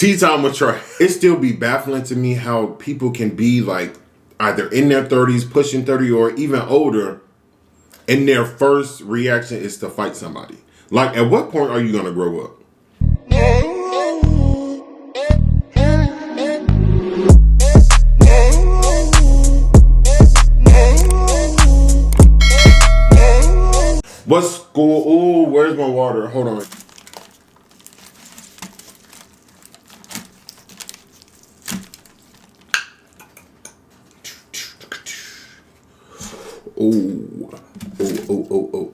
Tea time with Trey. It still be baffling to me how people can be like either in their 30s, pushing 30, or even older, and their first reaction is to fight somebody. Like, at what point are you gonna grow up? What's school? Ooh, where's my water? Hold on. Oh,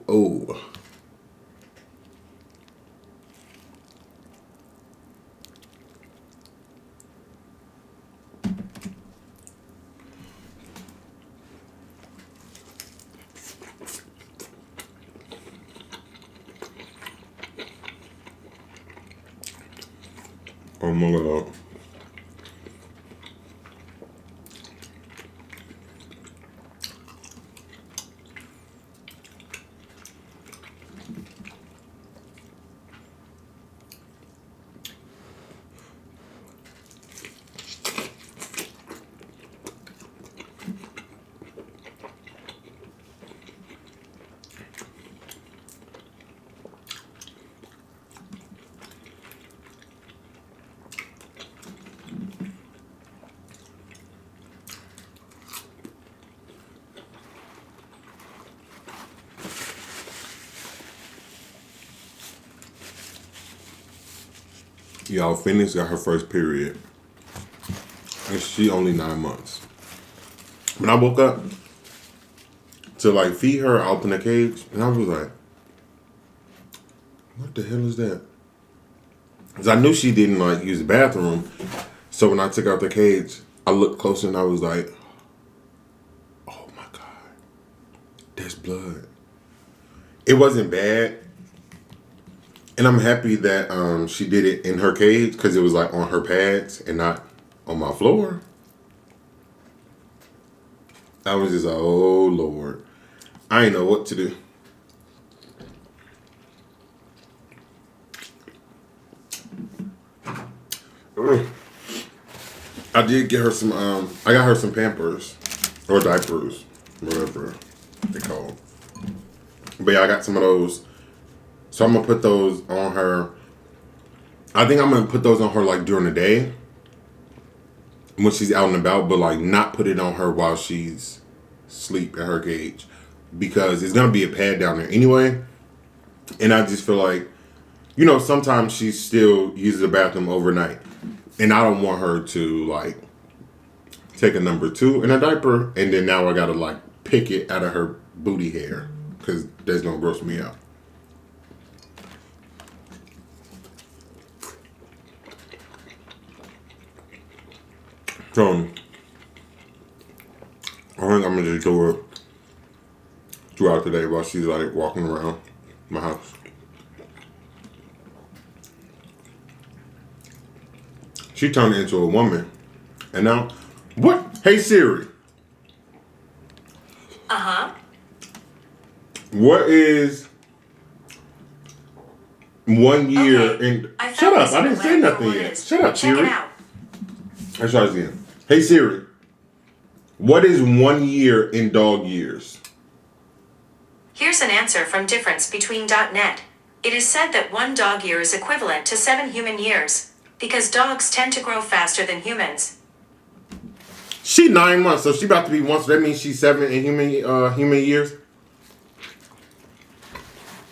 oh. Oh my God. Y'all, Phoenix got her first period, and she only 9 months. When I woke up to like feed her, I opened the cage, and I was like, "What the hell is that?" Because I knew she didn't like use the bathroom, so when I took out the cage, I looked closer and I was like, "Oh my God, there's blood." It wasn't bad. And I'm happy that she did it in her cage because it was like on her pads and not on my floor. I was just like, oh Lord. I ain't know what to do. I did get her some, I got her some Pampers or diapers, whatever they call them. But yeah, I got some of those. So I'm going to put those on her. I think I'm going to put those on her like during the day when she's out and about, but like not put it on her while she's asleep in her cage because it's going to be a pad down there anyway. And I just feel like, you know, sometimes she still uses the bathroom overnight. And I don't want her to like take a number 2 in a diaper and then now I got to like pick it out of her booty hair because that's going to gross me out. So, I think I'm gonna just do her throughout the day while she's like walking around my house. She turned into a woman. And now, what? Hey Siri. Uh-huh. What is 1 year in... Shut up, I didn't say nothing yet. Shut up, Check Siri. it out. Let's try this again. Hey Siri. What is 1 year in dog years? Here's an answer from differencebetween.net. It is said that 1 dog year is equivalent to 7 human years, because dogs tend to grow faster than humans. She 9 months, so she about to be 1, so that means she's 7 in human years.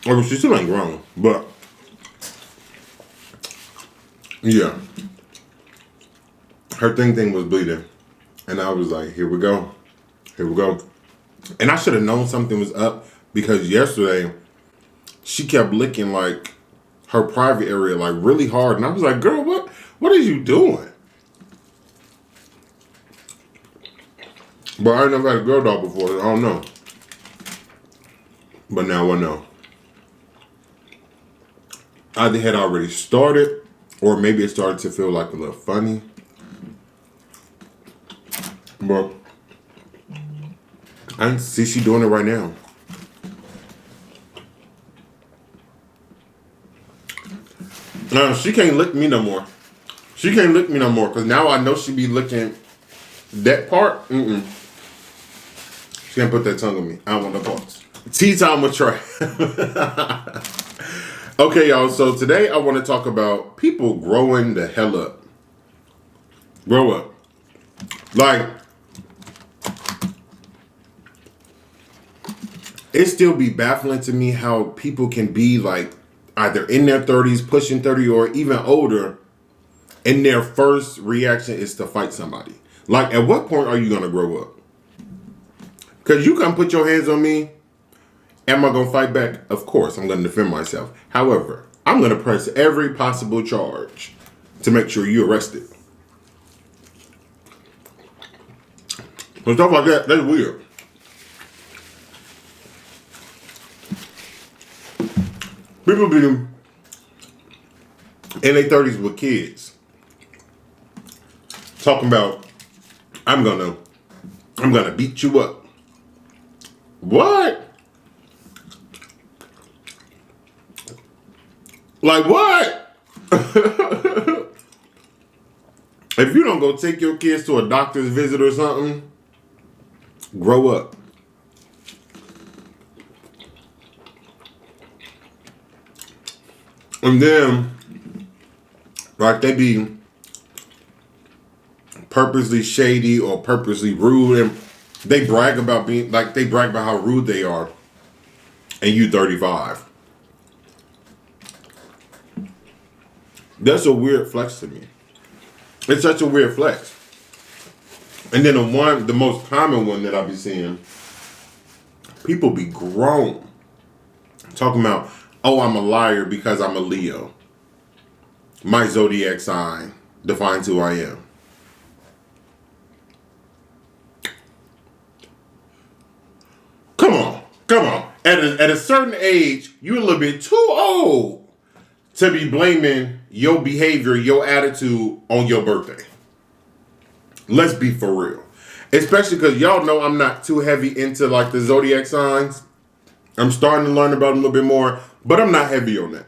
Oh, she still ain't grown, but yeah. Her thing was bleeding. And I was like, here we go. Here we go. And I should have known something was up because yesterday she kept licking like her private area like really hard. And I was like, girl, what are you doing? But I ain't never had a girl dog before. So I don't know. But now I know. Either had already started or maybe it started to feel like a little funny. But I can see she doing it right now. She can't lick me no more. She can't lick me no more because now I know she be licking that part. She can't put that tongue on me. I don't want no parts. Tea time with Trey. Okay, y'all. So today I want to talk about people growing the hell up. Grow up. Like, it still be baffling to me how people can be like either in their 30s, pushing 30, or even older, and their first reaction is to fight somebody. Like, at what point are you going to grow up? Because you come put your hands on me. Am I going to fight back? Of course, I'm going to defend myself. However, I'm going to press every possible charge to make sure you're arrested. But stuff like that, that's weird. People be in their 30s with kids talking about, I'm gonna beat you up. What? Like what? If you don't go take your kids to a doctor's visit or something, grow up. And then, like, they be purposely shady or purposely rude, and they brag about how rude they are, and you 35. That's a weird flex to me. It's such a weird flex. And then the most common one that I be seeing, people be grown talking about, oh, I'm a liar because I'm a Leo. My zodiac sign defines who I am. Come on. At a certain age, you're a little bit too old to be blaming your behavior, your attitude on your birthday. Let's be for real. Especially because y'all know I'm not too heavy into like the zodiac signs. I'm starting to learn about them a little bit more, but I'm not heavy on that.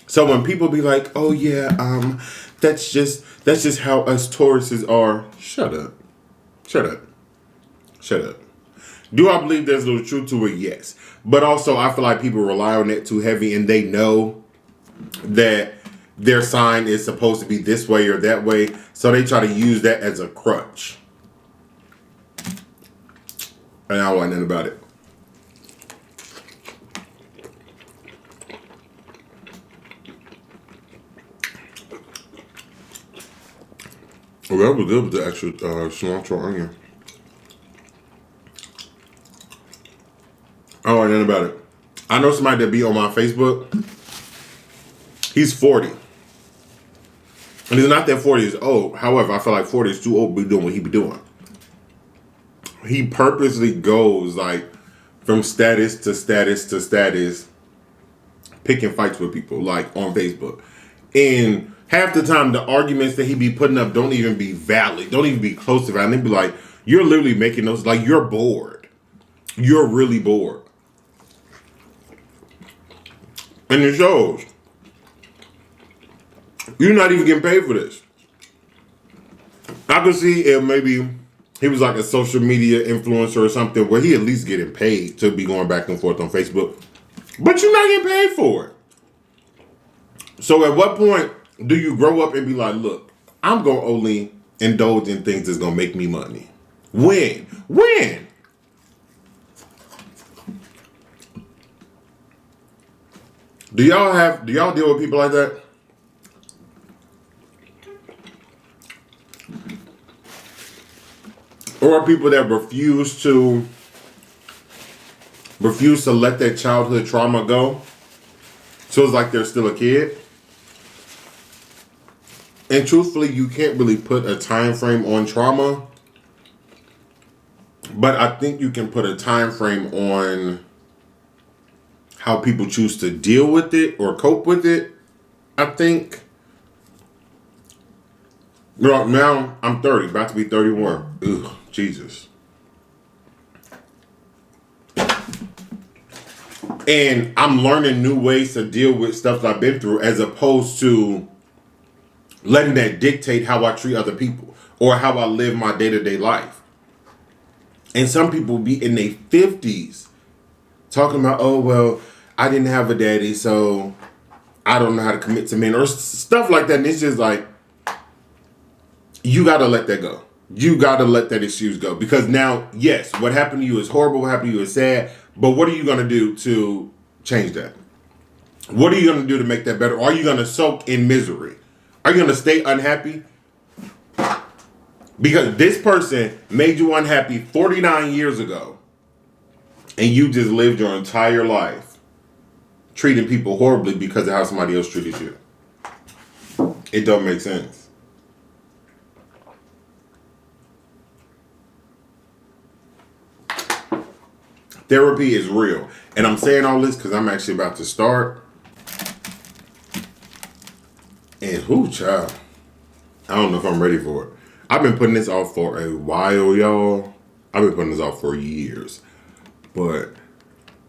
So when people be like, oh yeah, that's just how us Tauruses are. Shut up. Do I believe there's a little truth to it? Yes. But also I feel like people rely on it too heavy, and they know that their sign is supposed to be this way or that way, so they try to use that as a crutch. And I don't like nothing about it. Well, that was good with the extra cilantro onion. I don't like nothing about it. I know somebody that be on my Facebook. He's 40. And he's not that 40 is old. However, I feel like 40 is too old to be doing what he be doing. He purposely goes like from status to status to status, picking fights with people like on Facebook. And half the time the arguments that he be putting up don't even be valid, don't even be close to valid. They be like, you're literally making those, like, you're bored. You're really bored. And it shows. You're not even getting paid for this. I could see if maybe he was like a social media influencer or something where he at least getting paid to be going back and forth on Facebook. But you're not getting paid for it. So at what point do you grow up and be like, look, I'm going to only indulge in things that's going to make me money? When? Do y'all deal with people like that? Or people that refuse to let their childhood trauma go? So it's like they're still a kid? And truthfully, you can't really put a time frame on trauma. But I think you can put a time frame on how people choose to deal with it or cope with it. I think. Now I'm 30, about to be 31. Ugh, Jesus. And I'm learning new ways to deal with stuff that I've been through, as opposed to letting that dictate how I treat other people or how I live my day-to-day life. And some people be in their 50s talking about, oh, well, I didn't have a daddy, so I don't know how to commit to men or stuff like that. And it's just like, you got to let that go. You got to let that excuse go. Because now, yes, what happened to you is horrible. What happened to you is sad. But what are you going to do to change that? What are you going to do to make that better? Or are you going to soak in misery? Are you going to stay unhappy? Because this person made you unhappy 49 years ago. And you just lived your entire life treating people horribly because of how somebody else treated you. It don't make sense. Therapy is real. And I'm saying all this because I'm actually about to start. And whoo, child. I don't know if I'm ready for it. I've been putting this off for a while, y'all. I've been putting this off for years. But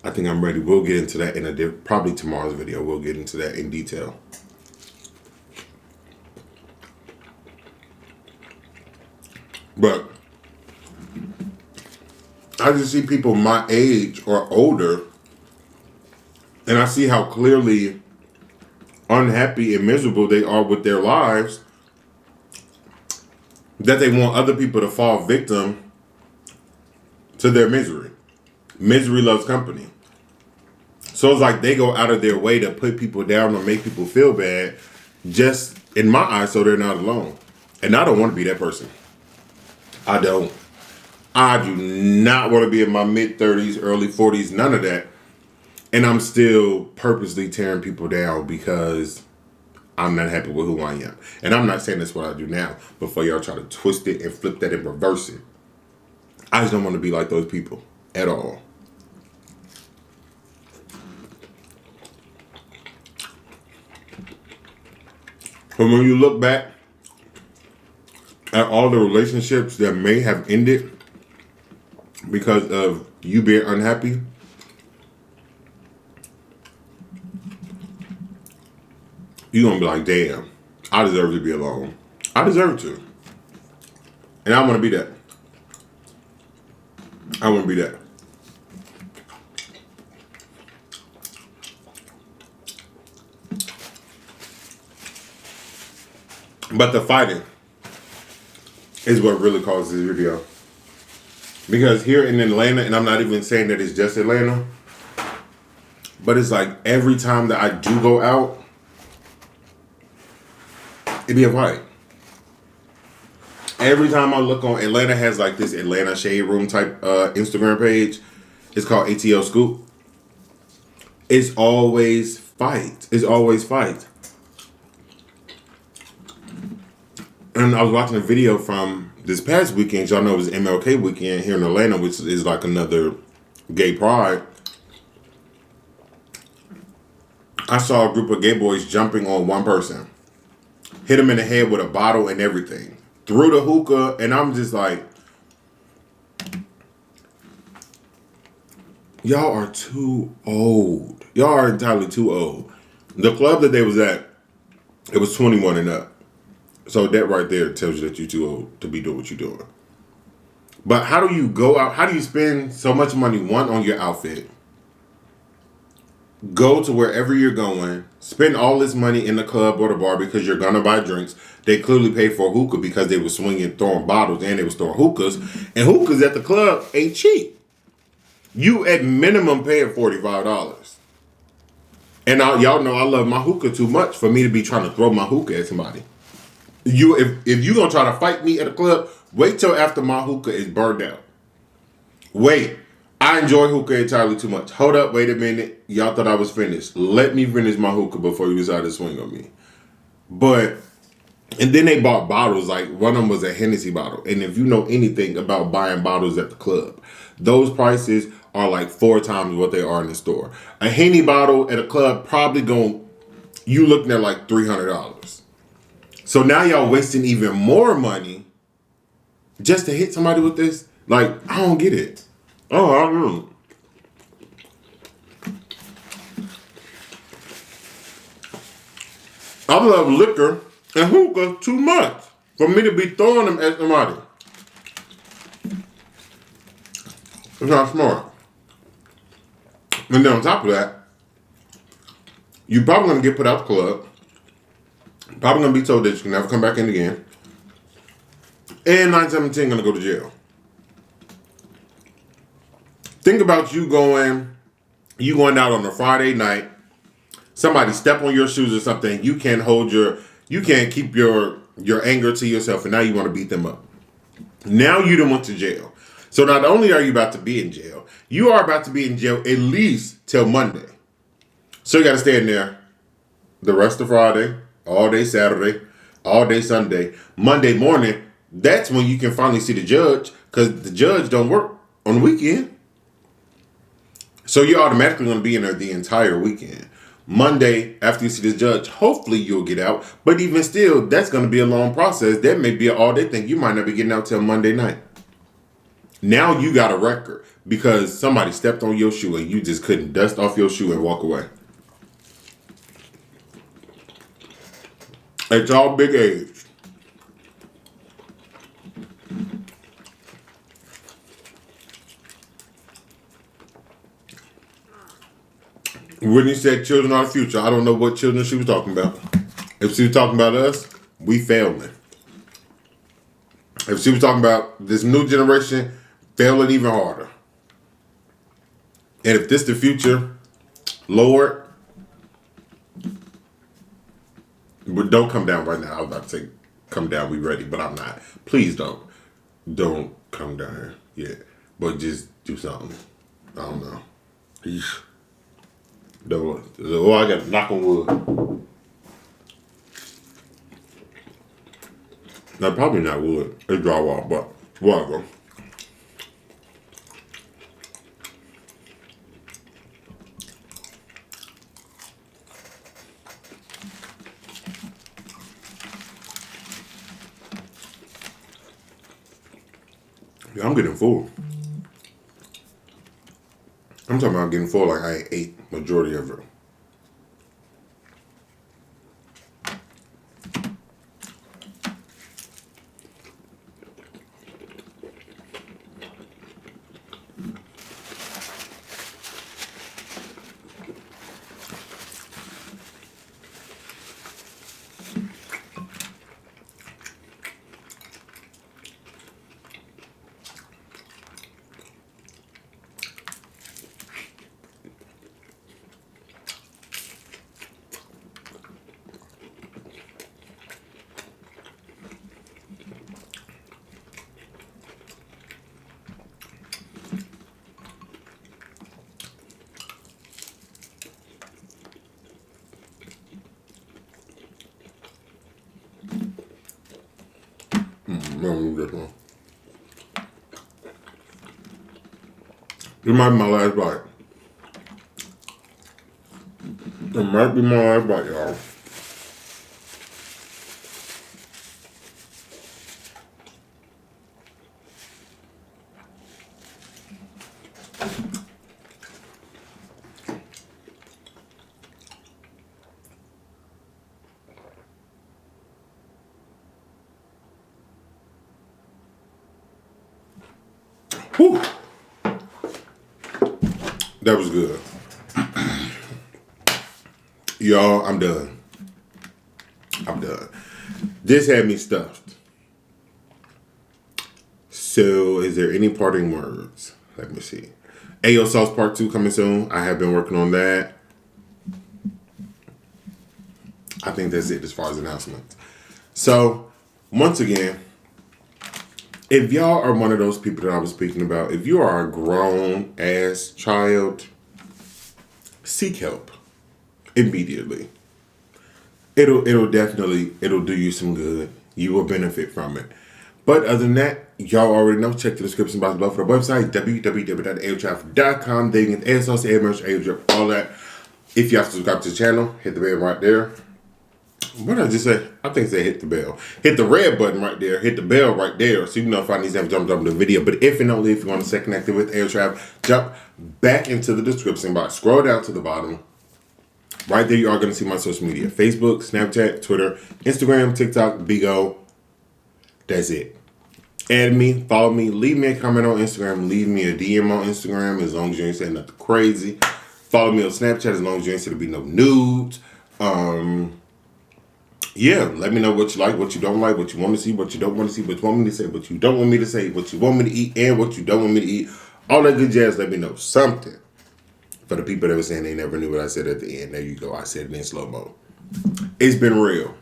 I think I'm ready. We'll get into that in probably tomorrow's video. We'll get into that in detail. But I just see people my age or older, and I see how clearly unhappy and miserable they are with their lives, that they want other people to fall victim to their misery. Misery loves company. So it's like they go out of their way to put people down or make people feel bad, just in my eyes, so they're not alone. And I don't want to be that person. I don't. I do not want to be in my mid-30s, early 40s, none of that. And I'm still purposely tearing people down because I'm not happy with who I am. And I'm not saying that's what I do now, before y'all try to twist it and flip that and reverse it. I just don't want to be like those people at all. But when you look back at all the relationships that may have ended because of you being unhappy, you're going to be like, damn, I deserve to be alone. I deserve to. And I want to be that. I want to be that. But the fighting is what really caused this video. Because here in Atlanta, and I'm not even saying that it's just Atlanta, but it's like every time that I do go out, it be a fight. Every time I look on, Atlanta has like this Atlanta Shade Room type Instagram page. It's called ATL Scoop. It's always fight. It's always fight. And I was watching a video from this past weekend. Y'all know it was MLK weekend here in Atlanta, which is like another gay pride. I saw a group of gay boys jumping on one person. Hit him in the head with a bottle and everything. Threw the hookah, and I'm just like, y'all are too old. Y'all are entirely too old. The club that they was at, it was 21 and up. So that right there tells you that you're too old to be doing what you're doing. But how do you go out? How do you spend so much money, one, on your outfit? Go to wherever you're going. Spend all this money in the club or the bar because you're going to buy drinks. They clearly paid for a hookah because they were swinging, throwing bottles, and they was throwing hookahs. And hookahs at the club ain't cheap. You at minimum paying $45. And y'all know I love my hookah too much for me to be trying to throw my hookah at somebody. If you gonna try to fight me at a club, wait till after my hookah is burned out. Wait. I enjoy hookah entirely too much. Hold up, wait a minute. Y'all thought I was finished. Let me finish my hookah before you decide to swing on me. And then they bought bottles, like one of them was a Hennessy bottle. And if you know anything about buying bottles at the club, those prices are like 4 times what they are in the store. A Henny bottle at a club probably you looking at like $300. So now y'all wasting even more money just to hit somebody with this? Like, I don't get it. Oh, I don't know. I love liquor. and hookah too much for me to be throwing them at somebody. It's not smart. And then on top of that, you're probably going to get put out the club. Probably going to be told that you can never come back in again. And 9/17 going to go to jail. Think about you going out on a Friday night. Somebody step on your shoes or something. You can't keep your anger to yourself, and now you want to beat them up. Now you done went to jail. So not only are you about to be in jail, you are about to be in jail at least till Monday. So you got to stay in there the rest of Friday, all day Saturday, all day Sunday. Monday morning, that's when you can finally see the judge, because the judge don't work on the weekend. So you're automatically going to be in there the entire weekend. Monday, after you see this judge, hopefully you'll get out. But even still, that's going to be a long process. That may be an all-day thing. You might not be getting out till Monday night. Now you got a record because somebody stepped on your shoe and you just couldn't dust off your shoe and walk away. It's all big age. Whitney said children are the future. I don't know what children she was talking about. If she was talking about us, we failing. If she was talking about this new generation, failing even harder. And if this the future, Lord, but don't come down right now. I was about to say come down, we ready, but I'm not. Please don't. Don't come down here yet. But just do something. I don't know. Eesh. Oh, I got to knock on wood. No, probably not wood. It's drywall, but whatever. Yeah, I'm getting full. I'm talking about getting full like I ate majority of it. This one. This might be my last bite. It might be my last bite, y'all. Whew. That was good. Y'all, I'm done. This had me stuffed. So, is there any parting words? Let me see. Ayo Sauce Part 2 coming soon. I have been working on that. I think that's it as far as announcements. So, once again, if y'all are one of those people that I was speaking about, if you are a grown-ass child, seek help immediately. It'll do you some good. You will benefit from it. But other than that, y'all already know. Check the description box below for the website, www.ayotraffic.com. They get ASOS, AMH, AyoDrip, all that. If you have to subscribe to the channel, hit the bell right there. What did I just say? I think say hit the bell. Hit the red button right there. Hit the bell right there so you know if I need to jump the video. But if and only if you want to stay connected with AyoTraf, jump back into the description box. Scroll down to the bottom. Right there, you are going to see my social media: Facebook, Snapchat, Twitter, Instagram, TikTok, Bigo. That's it. Add me, follow me, leave me a comment on Instagram, leave me a DM on Instagram as long as you ain't saying nothing crazy. Follow me on Snapchat as long as you ain't saying there'll be no nudes. Yeah, let me know what you like, what you don't like, what you want to see, what you don't want to see, what you want me to say, what you don't want me to say, what you want me to eat, and what you don't want me to eat. All that good jazz, let me know something. For the people that were saying they never knew what I said at the end, there you go. I said it in slow-mo. It's been real.